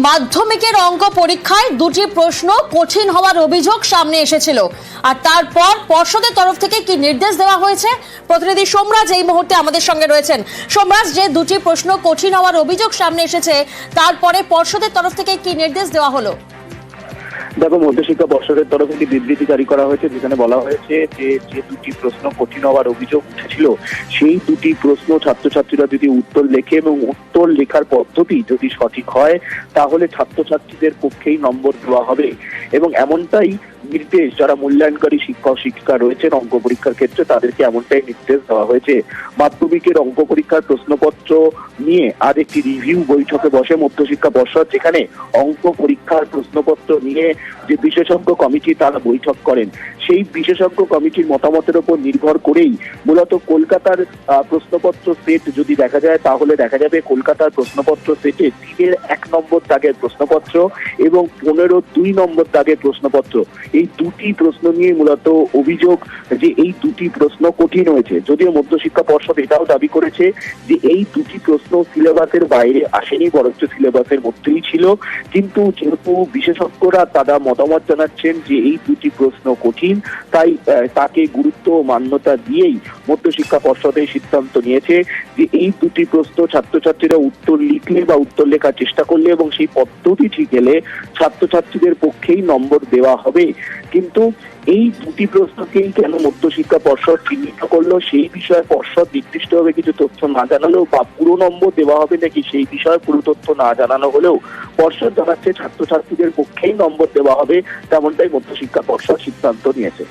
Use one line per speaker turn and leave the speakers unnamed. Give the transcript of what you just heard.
মাধ্যমিকের অঙ্ক পরীক্ষায় দুটি প্রশ্ন কঠিন হওয়ার অভিযোগ সামনে এসেছিল, আর তারপর পর্ষদের তরফ থেকে কি নির্দেশ দেওয়া হয়েছে? প্রতিনিধি সোমরাজ এই মুহূর্তে আমাদের সঙ্গে রয়েছেন। সোমরাজ, যে দুটি প্রশ্ন কঠিন হওয়ার অভিযোগ সামনে এসেছে, তারপরে পর্ষদের তরফ থেকে কি নির্দেশ দেওয়া হলো?
দেখো, মধ্যশিক্ষা পর্ষদের তরফ থেকে বিবৃতি জারি করা হয়েছে, যেখানে বলা হয়েছে যে দুটি প্রশ্ন কঠিন হওয়ার অভিযোগ উঠেছিল, সেই দুটি প্রশ্ন ছাত্রছাত্রীরা যদি উত্তর লেখে এবং উত্তর লেখার পদ্ধতি যদি সঠিক হয়, তাহলে ছাত্রছাত্রীদের পক্ষেই নম্বর দেওয়া হবে। এবং এমনটাই নির্দেশ যারা মূল্যায়নকারী শিক্ষক শিক্ষিকা রয়েছেন অঙ্ক পরীক্ষার ক্ষেত্রে, তাদেরকে এমনটাই নির্দেশ দেওয়া হয়েছে। মাধ্যমিকের অঙ্ক পরীক্ষার প্রশ্নপত্র নিয়ে আজ একটি রিভিউ বৈঠকে বসে মধ্যশিক্ষা পর্ষদ, যেখানে অঙ্ক পরীক্ষার প্রশ্নপত্র নিয়ে যে বিশেষজ্ঞ কমিটি তারা বৈঠক করেন, সেই বিশেষজ্ঞ কমিটির মতামতের উপর নির্ভর করেই মূলত কলকাতার প্রশ্নপত্র সেট যদি দেখা যায়, তাহলে দেখা যাবে কলকাতার প্রশ্নপত্র সেটে 3-এর 1 নম্বর দাগের প্রশ্নপত্র এবং 15-2 নম্বর দাগের প্রশ্নপত্র, এই দুটি প্রশ্ন নিয়ে মূলত অভিযোগ যে এই দুটি প্রশ্ন কঠিন হয়েছে। যদিও মধ্যশিক্ষা পর্ষদ এটাও দাবি করেছে যে এই দুটি প্রশ্ন সিলেবাসের বাইরে আসেনি, বরঞ্চ সিলেবাসের মধ্যেই ছিল। কিন্তু যেহেতু বিশেষজ্ঞরা তারা মতামত জানাচ্ছেন যে এই দুটি প্রশ্ন কঠিন, তাই তাকে গুরুত্ব ও মান্যতা দিয়েই মধ্যশিক্ষা পর্ষদের সিদ্ধান্ত নিয়েছে যে এই দুটি প্রশ্ন ছাত্রছাত্রীরা উত্তর লিখলে বা উত্তর লেখার চেষ্টা করলে এবং সেই পদ্ধতি ঠিক এলে ছাত্রছাত্রীদের পক্ষেই নম্বর দেওয়া হবে। কিন্তু এই দুটি প্রশ্নকেই কেন মধ্যশিক্ষা পর্ষদ চিহ্নিত করলো, সেই বিষয়ে পর্ষদ নির্দিষ্টভাবে কিছু তথ্য না জানালেও বা পুরো নম্বর দেওয়া হবে নাকি সেই বিষয়ে পুরো তথ্য না জানানো হলেও পর্ষদ জানাচ্ছে ছাত্রছাত্রীদের পক্ষেই নম্বর দেওয়া হবে, তেমনটাই মধ্যশিক্ষা পর্ষদ সিদ্ধান্ত নিয়েছে।